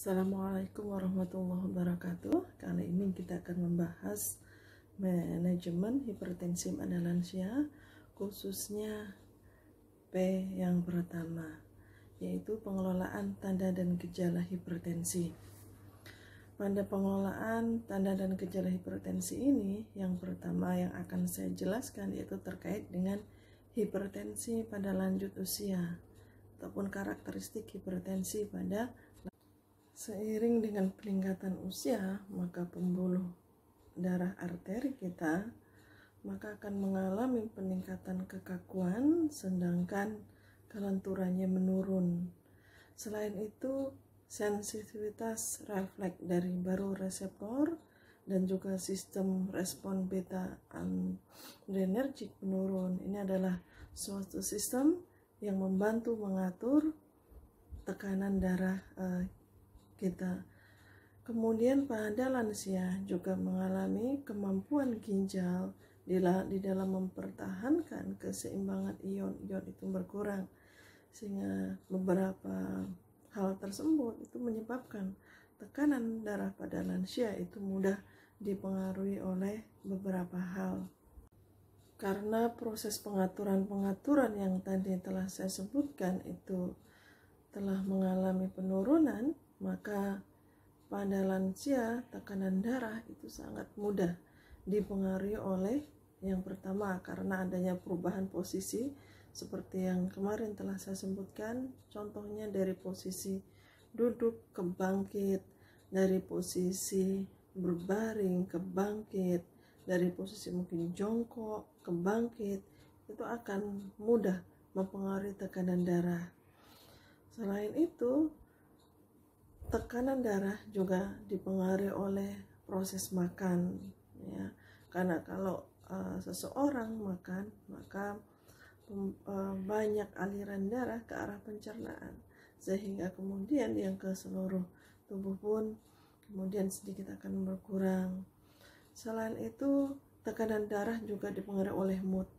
Assalamualaikum warahmatullahi wabarakatuh. Kali ini kita akan membahas manajemen hipertensi pada lansia, khususnya P yang pertama, yaitu pengelolaan tanda dan gejala hipertensi. Pada pengelolaan tanda dan gejala hipertensi ini, yang pertama yang akan saya jelaskan yaitu terkait dengan hipertensi pada lanjut usia ataupun karakteristik hipertensi pada. Seiring dengan peningkatan usia, maka pembuluh darah arteri kita maka akan mengalami peningkatan kekakuan, sedangkan kelenturannya menurun. Selain itu, sensitivitas refleks dari baroreseptor dan juga sistem respon beta adrenergik menurun. Ini adalah suatu sistem yang membantu mengatur tekanan darah kita. Kemudian pada lansia juga mengalami kemampuan ginjal di dalam mempertahankan keseimbangan ion-ion itu berkurang, sehingga beberapa hal tersebut itu menyebabkan tekanan darah pada lansia itu mudah dipengaruhi oleh beberapa hal. Karena proses pengaturan yang tadi telah saya sebutkan itu telah mengalami penurunan, maka pada lansia tekanan darah itu sangat mudah dipengaruhi oleh yang pertama karena adanya perubahan posisi seperti yang kemarin telah saya sebutkan, contohnya dari posisi duduk ke bangkit, dari posisi berbaring ke bangkit, dari posisi mungkin jongkok ke bangkit, itu akan mudah mempengaruhi tekanan darah. Selain itu, tekanan darah juga dipengaruhi oleh proses makan, ya. Karena kalau seseorang makan, maka banyak aliran darah ke arah pencernaan, sehingga kemudian yang ke seluruh tubuh pun kemudian sedikit akan berkurang. Selain itu, tekanan darah juga dipengaruhi oleh mood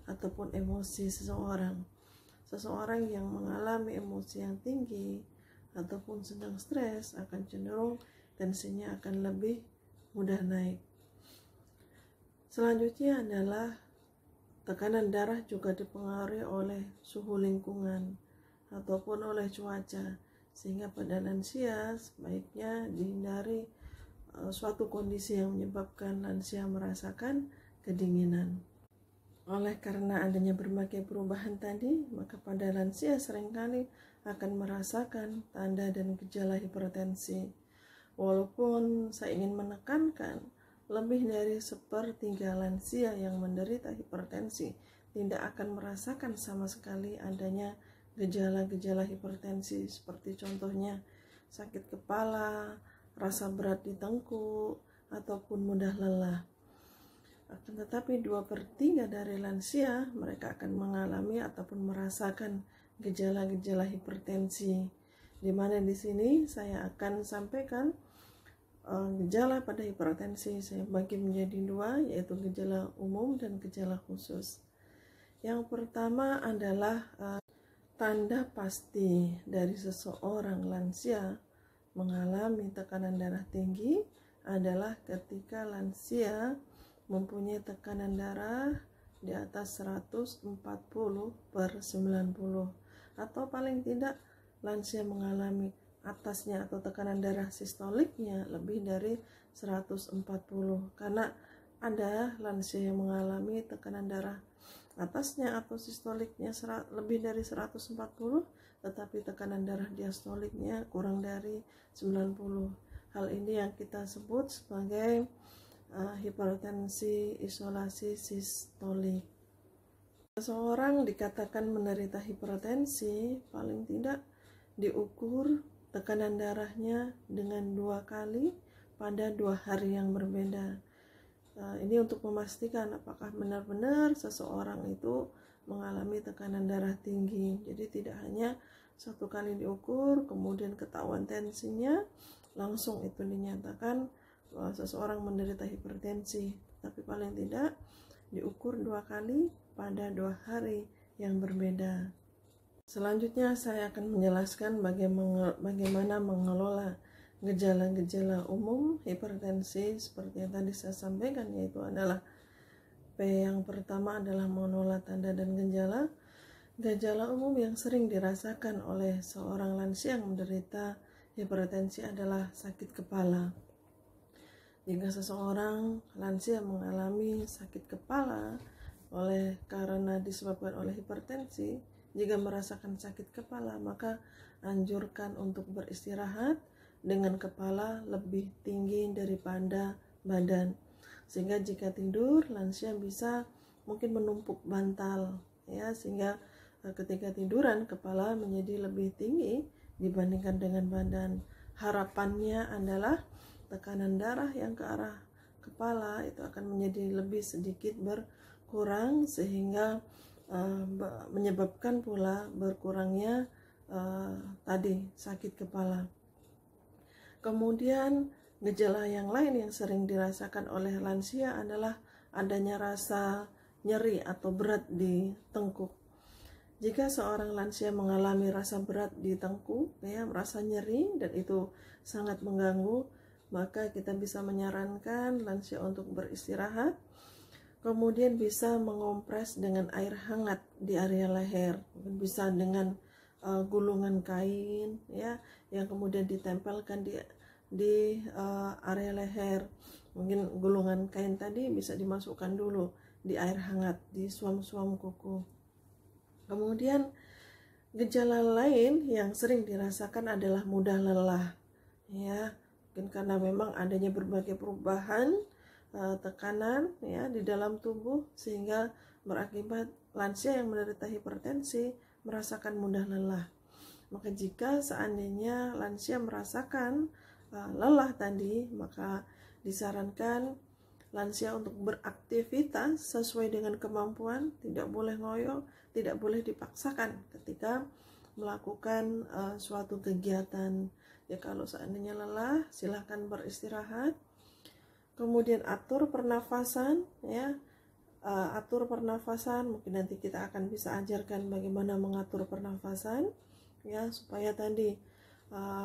ataupun emosi seseorang. Seseorang yang mengalami emosi yang tinggi ataupun sedang stres akan cenderung tensinya akan lebih mudah naik. Selanjutnya adalah tekanan darah juga dipengaruhi oleh suhu lingkungan ataupun oleh cuaca, sehingga pada lansia sebaiknya dihindari suatu kondisi yang menyebabkan lansia merasakan kedinginan. Oleh karena adanya berbagai perubahan tadi, maka pada lansia seringkali akan merasakan tanda dan gejala hipertensi. Walaupun saya ingin menekankan, lebih dari 1/3 lansia yang menderita hipertensi tidak akan merasakan sama sekali adanya gejala-gejala hipertensi, seperti contohnya sakit kepala, rasa berat di tengkuk, ataupun mudah lelah. Akan tetapi 2/3 dari lansia mereka akan mengalami ataupun merasakan gejala-gejala hipertensi, di mana di sini saya akan sampaikan gejala pada hipertensi saya bagi menjadi 2, yaitu gejala umum dan gejala khusus. Yang pertama adalah tanda pasti dari seseorang lansia mengalami tekanan darah tinggi adalah ketika lansia mempunyai tekanan darah di atas 140/90, atau paling tidak lansia mengalami atasnya atau tekanan darah sistoliknya lebih dari 140, karena ada lansia yang mengalami tekanan darah atasnya atau sistoliknya lebih dari 140, tetapi tekanan darah diastoliknya kurang dari 90. Hal ini yang kita sebut sebagai hipertensi isolasi sistolik. Seseorang dikatakan menderita hipertensi paling tidak diukur tekanan darahnya dengan 2 kali pada 2 hari yang berbeda. Ini untuk memastikan apakah benar-benar seseorang itu mengalami tekanan darah tinggi. Jadi tidak hanya 1 kali diukur kemudian ketahuan tensinya langsung itu dinyatakan bahwa seseorang menderita hipertensi, tapi paling tidak diukur 2 kali pada 2 hari yang berbeda. Selanjutnya saya akan menjelaskan bagaimana mengelola Gejala-gejala umum hipertensi seperti yang tadi saya sampaikan, yaitu adalah P yang pertama adalah menolak tanda dan gejala. Gejala umum yang sering dirasakan oleh seorang lansia yang menderita hipertensi adalah sakit kepala. Jika seseorang lansia mengalami sakit kepala karena disebabkan oleh hipertensi, jika merasakan sakit kepala, maka anjurkan untuk beristirahat dengan kepala lebih tinggi daripada badan. Sehingga jika tidur, lansia bisa mungkin menumpuk bantal, ya, sehingga ketika tiduran kepala menjadi lebih tinggi dibandingkan dengan badan. Harapannya adalah tekanan darah yang ke arah kepala itu akan menjadi lebih sedikit berkurang, sehingga menyebabkan pula berkurangnya tadi sakit kepala. Kemudian gejala yang lain yang sering dirasakan oleh lansia adalah adanya rasa nyeri atau berat di tengkuk. Jika seorang lansia mengalami rasa berat di tengkuk, ya, merasa nyeri dan itu sangat mengganggu, maka kita bisa menyarankan lansia untuk beristirahat. Kemudian bisa mengompres dengan air hangat di area leher, bisa dengan gulungan kain, ya, yang kemudian ditempelkan di area leher. Mungkin gulungan kain tadi bisa dimasukkan dulu di air hangat di suam-suam kuku. Kemudian gejala lain yang sering dirasakan adalah mudah lelah, ya, mungkin karena memang adanya berbagai perubahan tekanan, ya, di dalam tubuh, sehingga berakibat lansia yang menderita hipertensi merasakan mudah lelah. Maka jika seandainya lansia merasakan lelah tadi, maka disarankan lansia untuk beraktivitas sesuai dengan kemampuan, tidak boleh ngoyo, tidak boleh dipaksakan ketika melakukan suatu kegiatan. Ya, kalau seandainya lelah, silahkan beristirahat. Kemudian atur pernafasan, ya, atur pernafasan. Mungkin nanti kita akan bisa ajarkan bagaimana mengatur pernafasan, ya, supaya tadi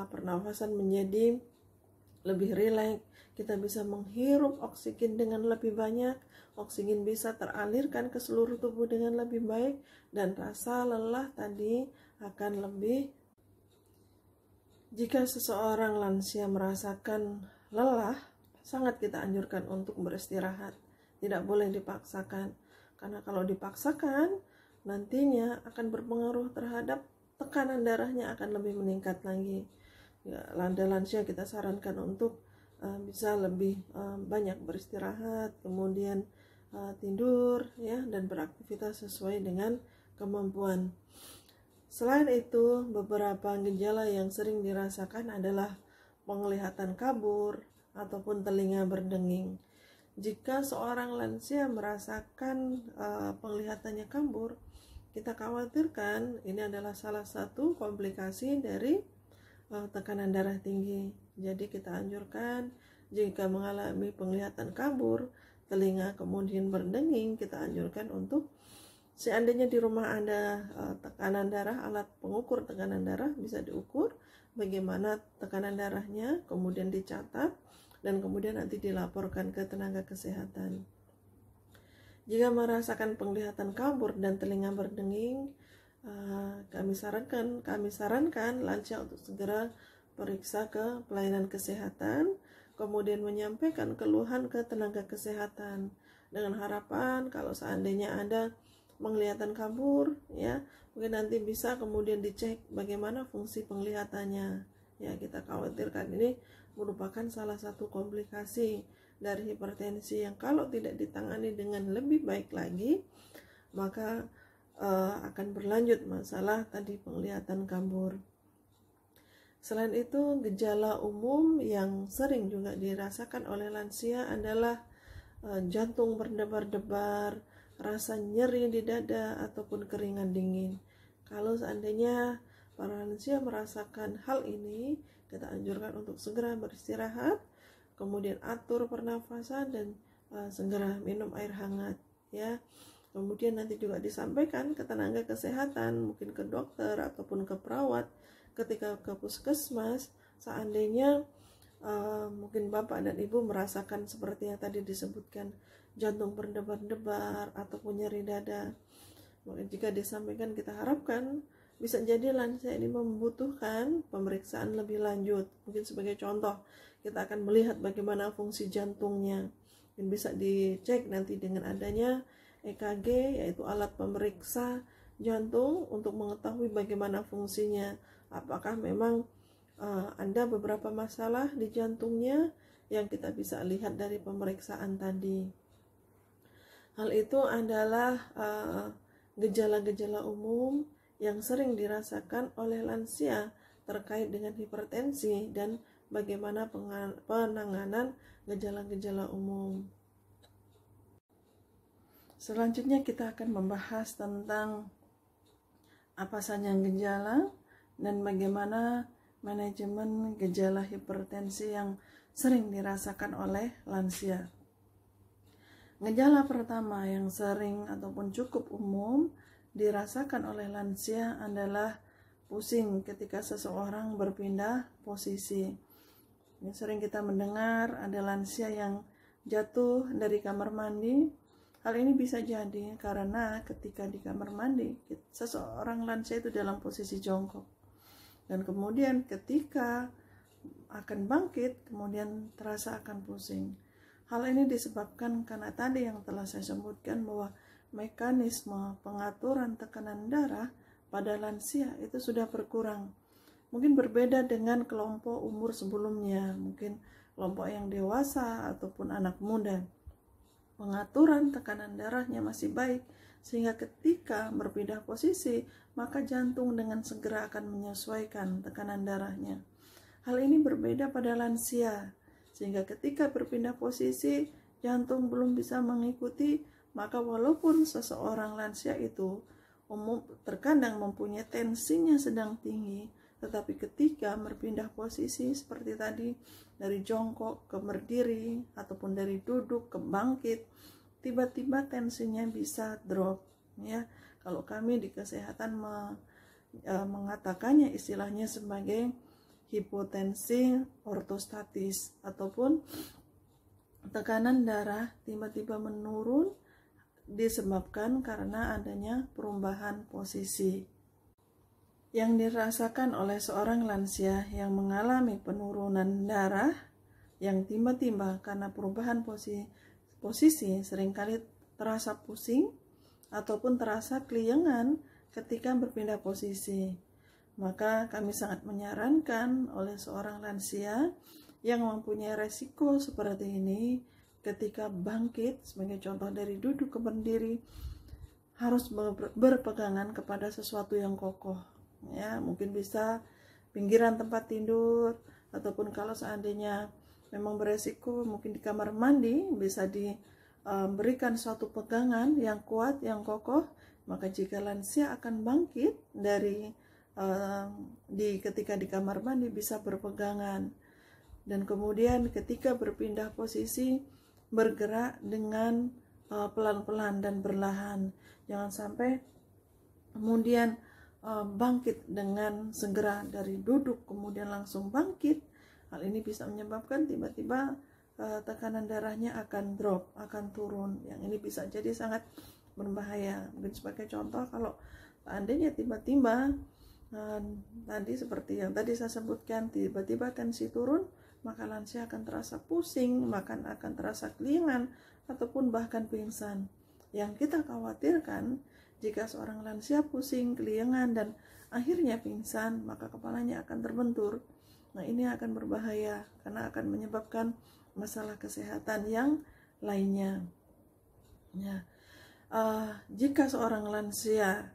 pernafasan menjadi lebih rileks. Kita bisa menghirup oksigen dengan lebih banyak, oksigen bisa teralirkan ke seluruh tubuh dengan lebih baik, dan rasa lelah tadi akan lebih. Jika seseorang lansia merasakan lelah, sangat kita anjurkan untuk beristirahat. Tidak boleh dipaksakan, karena kalau dipaksakan nantinya akan berpengaruh terhadap tekanan darahnya akan lebih meningkat lagi. Ya, lansia kita sarankan untuk bisa lebih banyak beristirahat, kemudian tidur, ya, dan beraktivitas sesuai dengan kemampuan. Selain itu, beberapa gejala yang sering dirasakan adalah penglihatan kabur ataupun telinga berdenging. Jika seorang lansia merasakan penglihatannya kabur, kita khawatirkan ini adalah salah satu komplikasi dari tekanan darah tinggi. Jadi kita anjurkan jika mengalami penglihatan kabur, telinga kemudian berdenging, kita anjurkan untuk, seandainya di rumah ada tekanan darah, alat pengukur tekanan darah, bisa diukur bagaimana tekanan darahnya, kemudian dicatat, dan kemudian nanti dilaporkan ke tenaga kesehatan. Jika merasakan penglihatan kabur dan telinga berdenging, kami sarankan lansia untuk segera periksa ke pelayanan kesehatan, kemudian menyampaikan keluhan ke tenaga kesehatan, dengan harapan kalau seandainya ada penglihatan kabur, ya, mungkin nanti bisa kemudian dicek bagaimana fungsi penglihatannya. Ya, kita khawatirkan ini merupakan salah satu komplikasi dari hipertensi yang kalau tidak ditangani dengan lebih baik lagi, maka akan berlanjut masalah tadi penglihatan kabur. Selain itu, gejala umum yang sering juga dirasakan oleh lansia adalah jantung berdebar-debar, rasa nyeri di dada, ataupun keringat dingin. Kalau seandainya para lansia merasakan hal ini, kita anjurkan untuk segera beristirahat, kemudian atur pernafasan, dan segera minum air hangat, ya. Kemudian nanti juga disampaikan ke tenaga kesehatan, mungkin ke dokter ataupun ke perawat ketika ke puskesmas, seandainya mungkin Bapak dan Ibu merasakan seperti yang tadi disebutkan, jantung berdebar-debar ataupun nyeri dada. Maka jika disampaikan, kita harapkan bisa jadi lansia ini membutuhkan pemeriksaan lebih lanjut. Mungkin sebagai contoh, kita akan melihat bagaimana fungsi jantungnya. Mungkin bisa dicek nanti dengan adanya EKG, yaitu alat pemeriksa jantung, untuk mengetahui bagaimana fungsinya. Apakah memang ada beberapa masalah di jantungnya yang kita bisa lihat dari pemeriksaan tadi. Hal itu adalah gejala-gejala umum yang sering dirasakan oleh lansia terkait dengan hipertensi dan bagaimana penanganan gejala-gejala umum. Selanjutnya kita akan membahas tentang apa saja gejala dan bagaimana manajemen gejala hipertensi yang sering dirasakan oleh lansia. Gejala pertama yang sering ataupun cukup umum dirasakan oleh lansia adalah pusing ketika seseorang berpindah posisi. Ini sering kita mendengar ada lansia yang jatuh dari kamar mandi. Hal ini bisa jadi karena ketika di kamar mandi, seseorang lansia itu dalam posisi jongkok. Dan kemudian ketika akan bangkit, kemudian terasa akan pusing. Hal ini disebabkan karena tadi yang telah saya sebutkan bahwa mekanisme pengaturan tekanan darah pada lansia itu sudah berkurang. Mungkin berbeda dengan kelompok umur sebelumnya, mungkin kelompok yang dewasa ataupun anak muda. Pengaturan tekanan darahnya masih baik, sehingga ketika berpindah posisi, maka jantung dengan segera akan menyesuaikan tekanan darahnya. Hal ini berbeda pada lansia, sehingga ketika berpindah posisi, jantung belum bisa mengikuti, maka walaupun seseorang lansia itu terkadang mempunyai tensinya sedang tinggi, tetapi ketika berpindah posisi seperti tadi, dari jongkok ke berdiri, ataupun dari duduk ke bangkit, tiba-tiba tensinya bisa drop. Ya, kalau kami di kesehatan mengatakannya istilahnya sebagai hipotensi ortostatis, ataupun tekanan darah tiba-tiba menurun disebabkan karena adanya perubahan posisi. Yang dirasakan oleh seorang lansia yang mengalami penurunan darah yang tiba-tiba karena perubahan posisi seringkali terasa pusing ataupun terasa keliengan ketika berpindah posisi. Maka kami sangat menyarankan oleh seorang lansia yang mempunyai resiko seperti ini, ketika bangkit sebagai contoh dari duduk ke berdiri, harus berpegangan kepada sesuatu yang kokoh. Ya, mungkin bisa pinggiran tempat tidur, ataupun kalau seandainya memang beresiko mungkin di kamar mandi, bisa diberikan suatu pegangan yang kuat, yang kokoh. Maka jika lansia akan bangkit dari ketika di kamar mandi, bisa berpegangan. Dan kemudian ketika berpindah posisi, bergerak dengan pelan-pelan dan perlahan. Jangan sampai kemudian bangkit dengan segera dari duduk kemudian langsung bangkit. Hal ini bisa menyebabkan tiba-tiba tekanan darahnya akan drop, akan turun. Yang ini bisa jadi sangat berbahaya. Mungkin sebagai contoh, kalau seandainya tiba-tiba tadi seperti yang tadi saya sebutkan, tiba-tiba tensi turun, maka lansia akan terasa pusing, bahkan akan terasa keliengan, ataupun bahkan pingsan. Yang kita khawatirkan, jika seorang lansia pusing, keliengan, dan akhirnya pingsan, maka kepalanya akan terbentur. Nah, ini akan berbahaya karena akan menyebabkan masalah kesehatan yang lainnya. Ya. Jika seorang lansia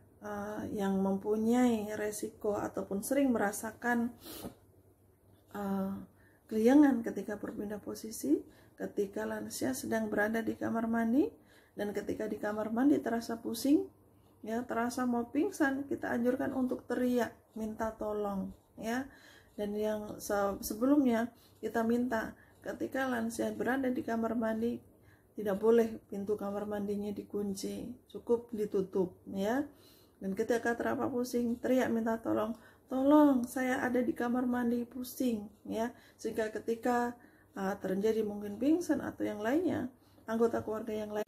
yang mempunyai resiko ataupun sering merasakan keliengan ketika berpindah posisi, ketika lansia sedang berada di kamar mandi, dan ketika di kamar mandi terasa pusing, ya, terasa mau pingsan, kita anjurkan untuk teriak, minta tolong, ya. Dan yang sebelumnya kita minta, ketika lansia berada di kamar mandi, tidak boleh pintu kamar mandinya dikunci, cukup ditutup, ya. Dan ketika terasa pusing, teriak minta tolong, tolong saya ada di kamar mandi pusing ya, sehingga ketika terjadi mungkin pingsan atau yang lainnya, anggota keluarga yang lain,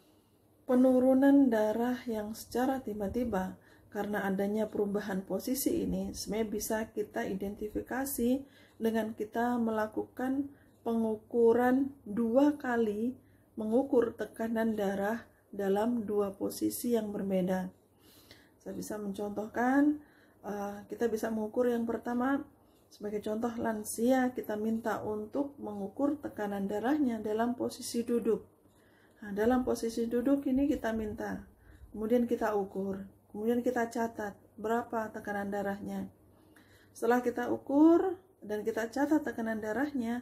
penurunan darah yang secara tiba-tiba karena adanya perubahan posisi ini sebenarnya bisa kita identifikasi dengan kita melakukan pengukuran 2 kali, mengukur tekanan darah dalam 2 posisi yang berbeda. Saya bisa mencontohkan, kita bisa mengukur yang pertama, sebagai contoh lansia, kita minta untuk mengukur tekanan darahnya dalam posisi duduk. Nah, dalam posisi duduk ini kita minta, kemudian kita ukur, kemudian kita catat berapa tekanan darahnya. Setelah kita ukur dan kita catat tekanan darahnya,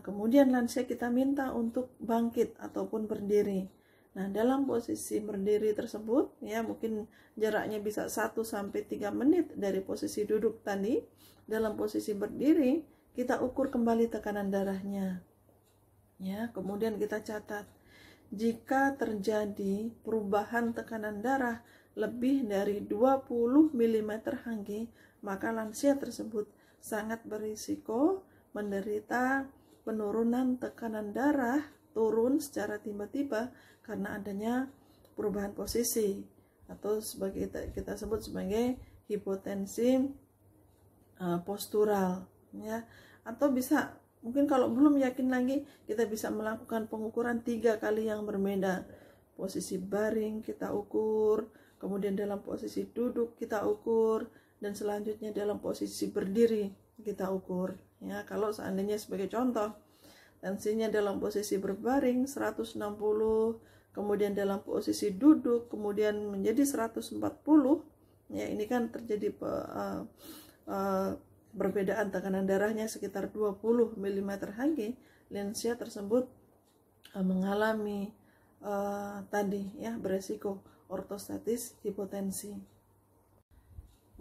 kemudian lansia kita minta untuk bangkit ataupun berdiri. Nah, dalam posisi berdiri tersebut, ya mungkin jaraknya bisa 1-3 menit dari posisi duduk tadi. Dalam posisi berdiri, kita ukur kembali tekanan darahnya. Ya, kemudian kita catat. Jika terjadi perubahan tekanan darah lebih dari 20 mm Hg, maka lansia tersebut sangat berisiko menderita penurunan tekanan darah turun secara tiba-tiba karena adanya perubahan posisi atau sebagai kita sebut sebagai hipotensi postural ya. Atau bisa mungkin kalau belum yakin lagi, kita bisa melakukan pengukuran 3 kali yang berbeda. Posisi baring kita ukur, kemudian dalam posisi duduk kita ukur, dan selanjutnya dalam posisi berdiri kita ukur. Ya, kalau seandainya sebagai contoh, tensinya dalam posisi berbaring 160, kemudian dalam posisi duduk kemudian menjadi 140, ya ini kan terjadi perbedaan tekanan darahnya sekitar 20 mm Hg, lansia tersebut mengalami tadi ya beresiko ortostatis hipotensi.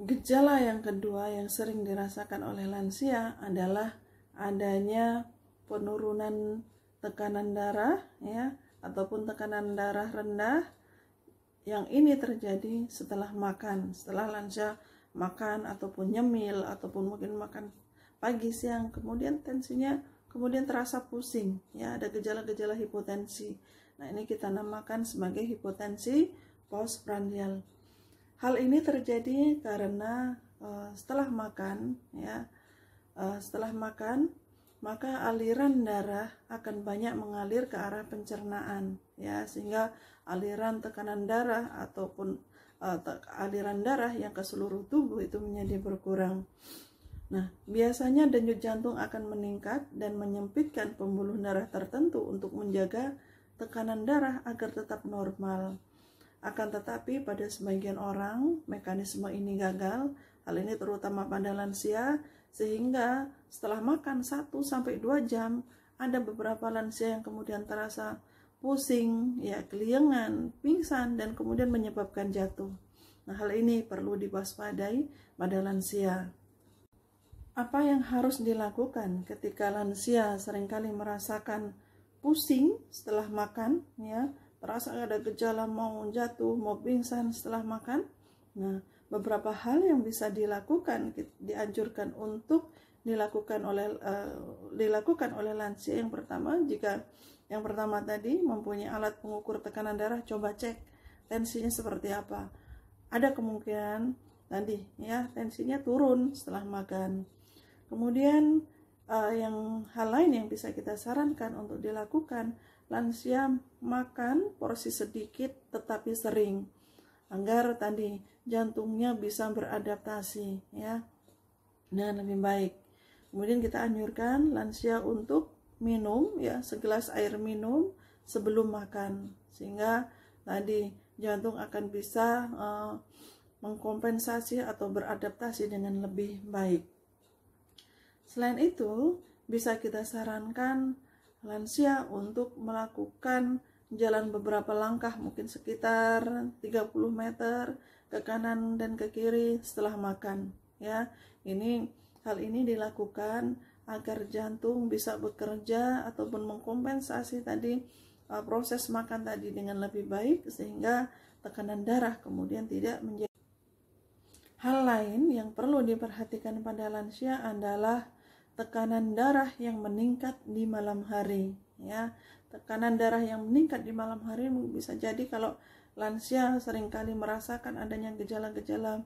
Gejala yang kedua yang sering dirasakan oleh lansia adalah adanya penurunan tekanan darah ya ataupun tekanan darah rendah, yang ini terjadi setelah makan, setelah lansia makan ataupun nyemil ataupun mungkin makan pagi siang, kemudian tensinya kemudian terasa pusing ya, ada gejala-gejala hipotensi. Nah, ini kita namakan sebagai hipotensi postprandial. Hal ini terjadi karena setelah makan ya, setelah makan maka aliran darah akan banyak mengalir ke arah pencernaan ya, sehingga aliran tekanan darah ataupun aliran darah yang ke seluruh tubuh itu menjadi berkurang. Nah, biasanya denyut jantung akan meningkat dan menyempitkan pembuluh darah tertentu untuk menjaga tekanan darah agar tetap normal. Akan tetapi pada sebagian orang mekanisme ini gagal, hal ini terutama pada lansia, sehingga setelah makan 1-2 jam ada beberapa lansia yang kemudian terasa pusing, ya keliengan, pingsan, dan kemudian menyebabkan jatuh. Nah, hal ini perlu diwaspadai pada lansia. Apa yang harus dilakukan ketika lansia seringkali merasakan pusing setelah makan, ya, terasa ada gejala mau jatuh, mau pingsan setelah makan? Nah, beberapa hal yang bisa dilakukan, dianjurkan untuk dilakukan oleh lansia. Yang pertama, jika yang pertama tadi mempunyai alat pengukur tekanan darah, coba cek tensinya seperti apa. Ada kemungkinan tadi ya tensinya turun setelah makan. Kemudian yang hal lain yang bisa kita sarankan untuk dilakukan, lansia makan porsi sedikit tetapi sering agar tadi jantungnya bisa beradaptasi ya dengan lebih baik. Kemudian kita anjurkan lansia untuk minum ya segelas air minum sebelum makan, sehingga tadi jantung akan bisa mengkompensasi atau beradaptasi dengan lebih baik. Selain itu, bisa kita sarankan lansia untuk melakukan jalan beberapa langkah, mungkin sekitar 30 meter ke kanan dan ke kiri setelah makan ya. Hal ini dilakukan agar jantung bisa bekerja ataupun mengkompensasi tadi proses makan tadi dengan lebih baik, sehingga tekanan darah kemudian tidak menjadi. Hal lain yang perlu diperhatikan pada lansia adalah tekanan darah yang meningkat di malam hari, ya. Tekanan darah yang meningkat di malam hari bisa jadi kalau lansia seringkali merasakan adanya gejala-gejala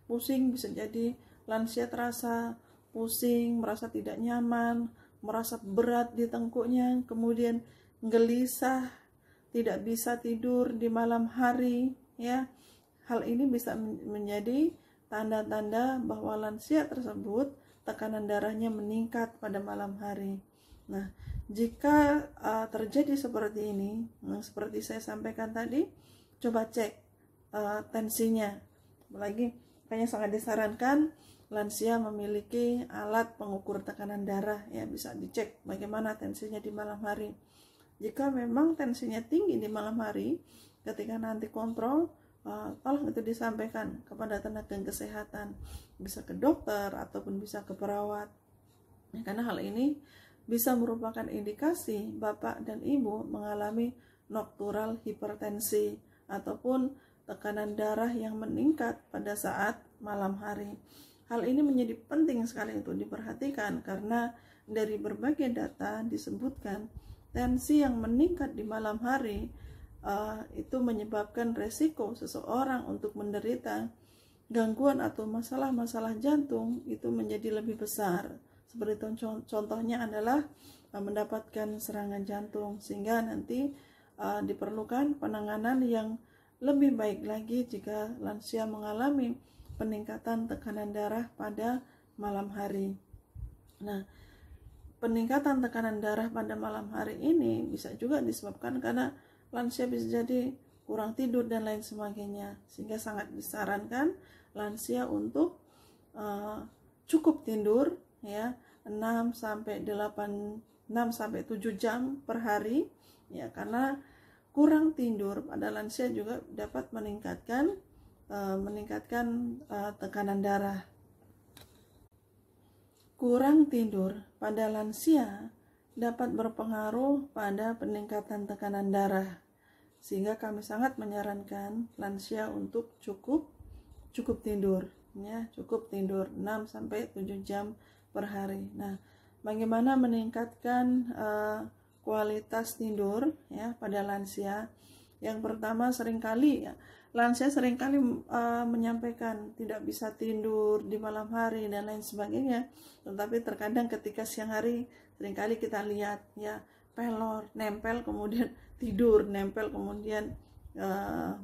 pusing, bisa jadi lansia terasa pusing, merasa tidak nyaman, merasa berat di tengkuknya, kemudian gelisah, tidak bisa tidur di malam hari, ya. Hal ini bisa menjadi tanda-tanda bahwa lansia tersebut tekanan darahnya meningkat pada malam hari. Nah, jika terjadi seperti ini, seperti saya sampaikan tadi, coba cek tensinya. Apalagi kayaknya sangat disarankan lansia memiliki alat pengukur tekanan darah, ya, bisa dicek bagaimana tensinya di malam hari. Jika memang tensinya tinggi di malam hari, ketika nanti kontrol, tolong itu disampaikan kepada tenaga kesehatan, bisa ke dokter ataupun bisa ke perawat, ya, karena hal ini bisa merupakan indikasi bapak dan ibu mengalami nocturnal hipertensi ataupun tekanan darah yang meningkat pada saat malam hari. Hal ini menjadi penting sekali untuk diperhatikan karena dari berbagai data disebutkan tensi yang meningkat di malam hari itu menyebabkan resiko seseorang untuk menderita gangguan atau masalah-masalah jantung itu menjadi lebih besar. Seperti contohnya adalah mendapatkan serangan jantung, sehingga nanti diperlukan penanganan yang lebih baik lagi jika lansia mengalami peningkatan tekanan darah pada malam hari. Nah, peningkatan tekanan darah pada malam hari ini bisa juga disebabkan karena lansia bisa jadi kurang tidur dan lain sebagainya, sehingga sangat disarankan lansia untuk cukup tidur, ya, 6 sampai 7 jam per hari, ya, karena kurang tidur pada lansia juga dapat meningkatkan tekanan darah. Kurang tidur pada lansia dapat berpengaruh pada peningkatan tekanan darah, sehingga kami sangat menyarankan lansia untuk cukup tidur, ya, cukup tidur 6 sampai 7 jam per hari. Nah, bagaimana meningkatkan kualitas tidur, ya, pada lansia? Yang pertama, seringkali, ya, lansia seringkali menyampaikan tidak bisa tidur di malam hari dan lain sebagainya, tetapi terkadang ketika siang hari seringkali kita lihat, ya, pelor, nempel kemudian tidur, nempel kemudian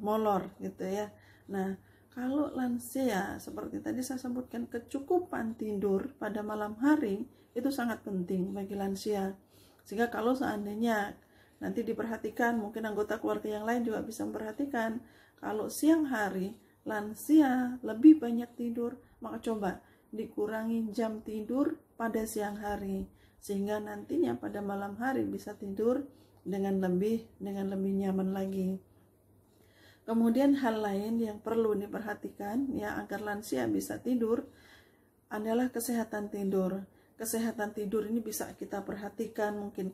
molor gitu, ya. Nah, kalau lansia seperti tadi saya sebutkan, kecukupan tidur pada malam hari itu sangat penting bagi lansia, sehingga kalau seandainya nanti diperhatikan, mungkin anggota keluarga yang lain juga bisa memperhatikan, kalau siang hari lansia lebih banyak tidur, maka coba dikurangi jam tidur pada siang hari, sehingga nantinya pada malam hari bisa tidur dengan lebih nyaman lagi. Kemudian hal lain yang perlu diperhatikan, ya, agar lansia bisa tidur adalah kesehatan tidur. Kesehatan tidur ini bisa kita perhatikan, mungkin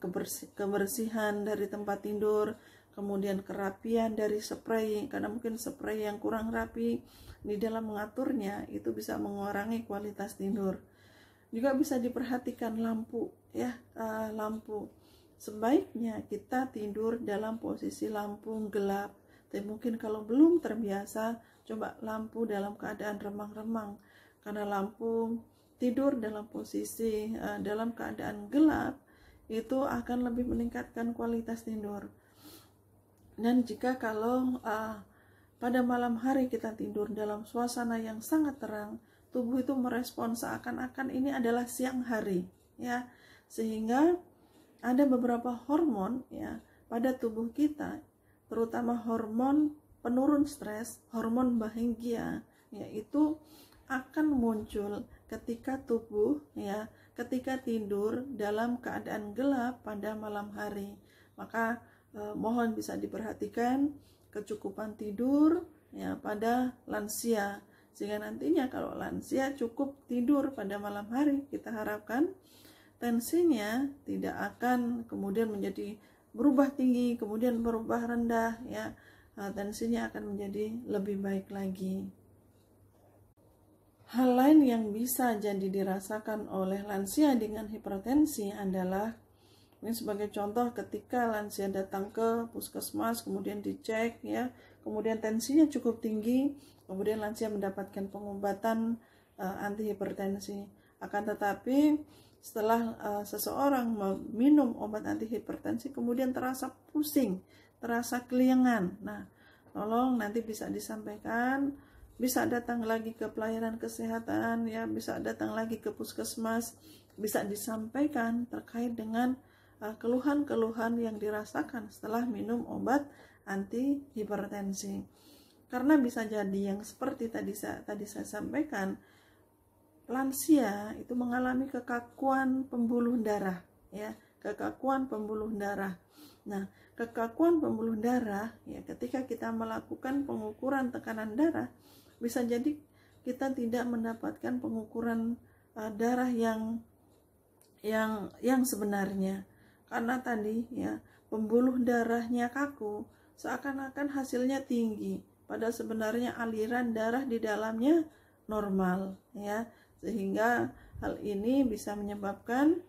kebersihan dari tempat tidur, kemudian kerapian dari spray, karena mungkin spray yang kurang rapi di dalam mengaturnya itu bisa mengurangi kualitas tidur. Juga bisa diperhatikan lampu, ya, lampu. Sebaiknya kita tidur dalam posisi lampu gelap. Tapi mungkin kalau belum terbiasa, coba lampu dalam keadaan remang-remang, karena lampu tidur dalam posisi dalam keadaan gelap itu akan lebih meningkatkan kualitas tidur. Dan jika kalau pada malam hari kita tidur dalam suasana yang sangat terang, tubuh itu merespon seakan-akan ini adalah siang hari, ya, sehingga ada beberapa hormon, ya, pada tubuh kita, terutama hormon penurun stres, hormon bahagia, yaitu akan muncul ketika tubuh, ya, ketika tidur dalam keadaan gelap pada malam hari. Maka mohon bisa diperhatikan kecukupan tidur, ya, pada lansia, sehingga nantinya kalau lansia cukup tidur pada malam hari, kita harapkan tensinya tidak akan kemudian menjadi berubah tinggi kemudian berubah rendah, ya, tensinya akan menjadi lebih baik lagi. Hal lain yang bisa jadi dirasakan oleh lansia dengan hipertensi adalah, ini sebagai contoh, ketika lansia datang ke puskesmas kemudian dicek ya, kemudian tensinya cukup tinggi, kemudian lansia mendapatkan pengobatan anti hipertensi. Akan tetapi setelah seseorang minum obat anti hipertensi kemudian terasa pusing, terasa keliengan. Nah, tolong nanti bisa disampaikan, bisa datang lagi ke pelayanan kesehatan ya, bisa datang lagi ke puskesmas, bisa disampaikan terkait dengan keluhan-keluhan yang dirasakan setelah minum obat anti hipertensi. Karena bisa jadi yang seperti tadi saya sampaikan, lansia itu mengalami kekakuan pembuluh darah ya, kekakuan pembuluh darah. Nah, kekakuan pembuluh darah ya, ketika kita melakukan pengukuran tekanan darah, bisa jadi kita tidak mendapatkan pengukuran darah yang sebenarnya, karena tadi ya, pembuluh darahnya kaku, seakan-akan hasilnya tinggi, padahal sebenarnya aliran darah di dalamnya normal ya, sehingga hal ini bisa menyebabkan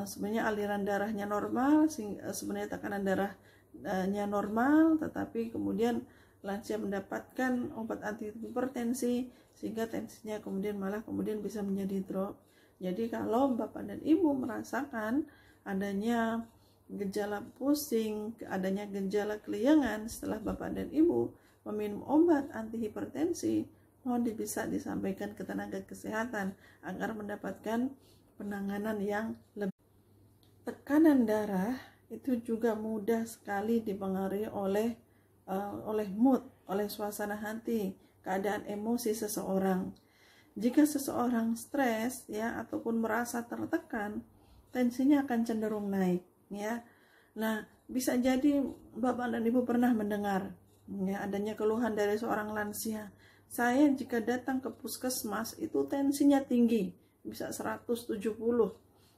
sebenarnya aliran darahnya normal, sebenarnya tekanan darahnya normal, tetapi kemudian lansia mendapatkan obat anti hipertensi sehingga tensinya kemudian bisa menjadi drop. Jadi kalau Bapak dan Ibu merasakan adanya gejala pusing, adanya gejala keliengan setelah Bapak dan Ibu meminum obat anti hipertensi, mohon bisa disampaikan ke tenaga kesehatan agar mendapatkan penanganan yang lebih. Tekanan darah itu juga mudah sekali dipengaruhi oleh mood, oleh suasana hati, keadaan emosi seseorang. Jika seseorang stres ya ataupun merasa tertekan, tensinya akan cenderung naik ya. Nah, bisa jadi Bapak dan Ibu pernah mendengar ya, adanya keluhan dari seorang lansia. Saya jika datang ke puskesmas itu tensinya tinggi, bisa 170.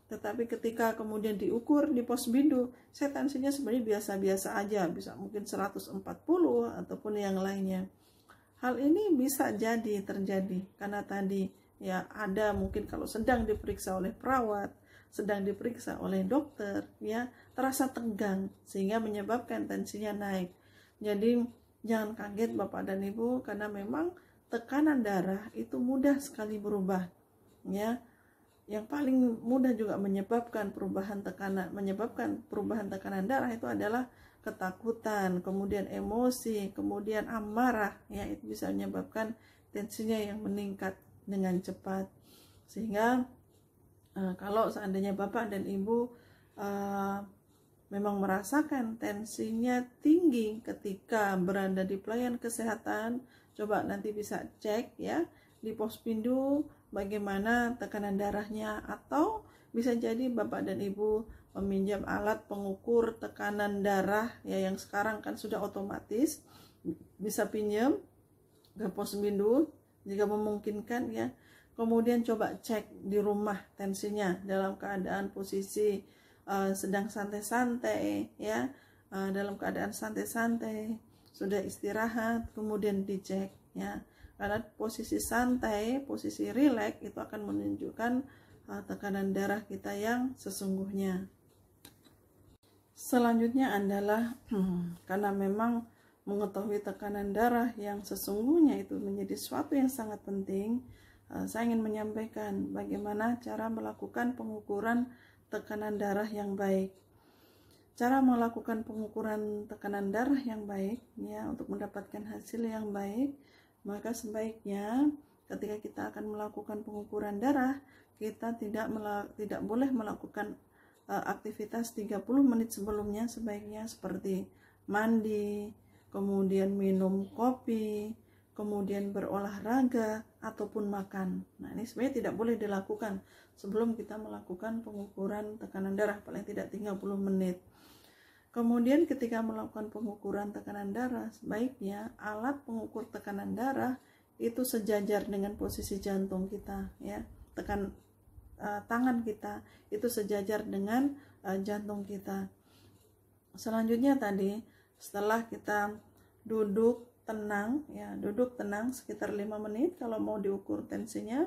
Tetapi ketika kemudian diukur di posbindu, saya tensinya sebenarnya biasa-biasa aja, bisa mungkin 140 ataupun yang lainnya. Hal ini bisa jadi terjadi karena tadi ya, ada mungkin kalau sedang diperiksa oleh perawat, sedang diperiksa oleh dokter ya, terasa tegang sehingga menyebabkan tensinya naik. Jadi jangan kaget Bapak dan Ibu, karena memang tekanan darah itu mudah sekali berubah ya. Yang paling mudah juga menyebabkan perubahan tekanan darah itu adalah ketakutan, kemudian emosi, kemudian amarah ya, itu bisa menyebabkan tensinya yang meningkat dengan cepat. Sehingga kalau seandainya Bapak dan Ibu memang merasakan tensinya tinggi ketika berada di pelayanan kesehatan, coba nanti bisa cek ya di Pospindu bagaimana tekanan darahnya, atau bisa jadi Bapak dan Ibu meminjam alat pengukur tekanan darah ya, yang sekarang kan sudah otomatis, bisa pinjam ke Pospindu jika memungkinkan ya. Kemudian coba cek di rumah tensinya dalam keadaan posisi sedang santai-santai ya, dalam keadaan santai-santai, sudah istirahat, kemudian dicek ya. Karena posisi santai, posisi rileks itu akan menunjukkan tekanan darah kita yang sesungguhnya. Selanjutnya adalah karena memang mengetahui tekanan darah yang sesungguhnya itu menjadi sesuatu yang sangat penting, saya ingin menyampaikan bagaimana cara melakukan pengukuran tekanan darah yang baik. Cara melakukan pengukuran tekanan darah yang baik ya, untuk mendapatkan hasil yang baik, maka sebaiknya ketika kita akan melakukan pengukuran darah, kita tidak boleh melakukan aktivitas 30 menit sebelumnya, sebaiknya seperti mandi, kemudian minum kopi, kemudian berolahraga ataupun makan. Nah, ini sebenarnya tidak boleh dilakukan sebelum kita melakukan pengukuran tekanan darah, paling tidak 30 menit. Kemudian ketika melakukan pengukuran tekanan darah, sebaiknya alat pengukur tekanan darah itu sejajar dengan posisi jantung kita ya. Tangan kita itu sejajar dengan jantung kita. Selanjutnya tadi, setelah kita duduk tenang ya, duduk tenang sekitar 5 menit kalau mau diukur tensinya.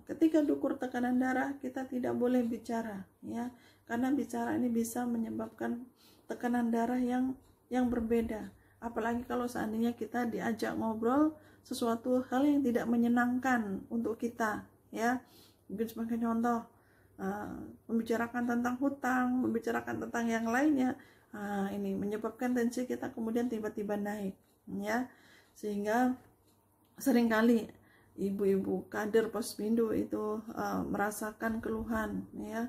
Ketika diukur tekanan darah kita tidak boleh bicara ya, karena bicara ini bisa menyebabkan tekanan darah yang berbeda. Apalagi kalau seandainya kita diajak ngobrol sesuatu hal yang tidak menyenangkan untuk kita ya. Mungkin sebagai contoh, membicarakan tentang hutang, membicarakan tentang yang lainnya, ini menyebabkan tensi kita kemudian tiba-tiba naik ya. Sehingga seringkali ibu-ibu kader Pospindo itu merasakan keluhan ya.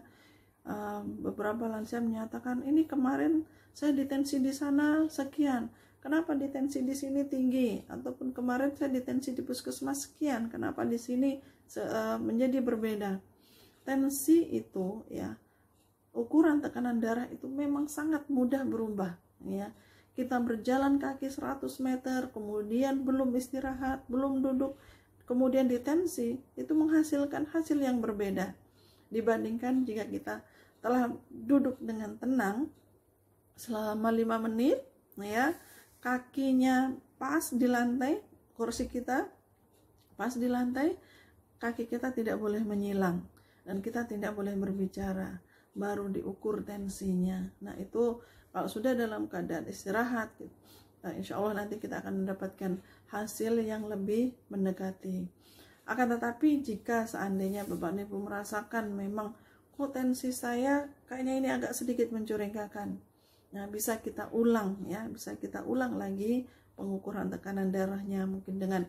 Beberapa lansia menyatakan, ini kemarin saya ditensi di sana sekian, kenapa ditensi di sini tinggi, ataupun kemarin saya ditensi di puskesmas sekian, kenapa di sini menjadi berbeda. Tensi itu ya, ukuran tekanan darah itu memang sangat mudah berubah ya. Kita berjalan kaki 100 meter, kemudian belum istirahat, belum duduk, kemudian ditensi, itu menghasilkan hasil yang berbeda dibandingkan jika kita telah duduk dengan tenang selama 5 menit ya, kakinya pas di lantai, kursi kita pas di lantai, kaki kita tidak boleh menyilang dan kita tidak boleh berbicara, baru diukur tensinya. Nah itu kalau sudah dalam keadaan istirahat, insya Allah nanti kita akan mendapatkan hasil yang lebih mendekati. Akan tetapi jika seandainya Bapak Ibu merasakan memang tensi saya kayaknya ini agak sedikit mencurigakan, nah bisa kita ulang ya, bisa kita ulang lagi pengukuran tekanan darahnya, mungkin dengan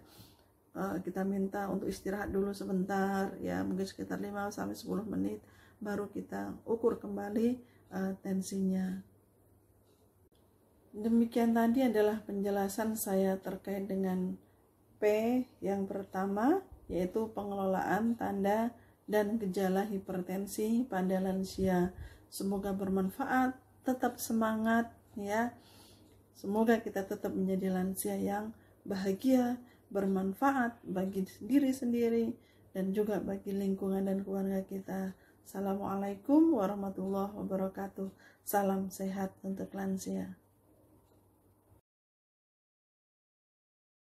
kita minta untuk istirahat dulu sebentar ya, mungkin sekitar 5-10 menit, baru kita ukur kembali tensinya. Demikian tadi adalah penjelasan saya terkait dengan P yang pertama, yaitu pengelolaan tanda dan gejala hipertensi pada lansia. Semoga bermanfaat, tetap semangat ya. Semoga kita tetap menjadi lansia yang bahagia, bermanfaat bagi diri sendiri dan juga bagi lingkungan dan keluarga kita. Assalamualaikum warahmatullahi wabarakatuh. Salam sehat untuk lansia.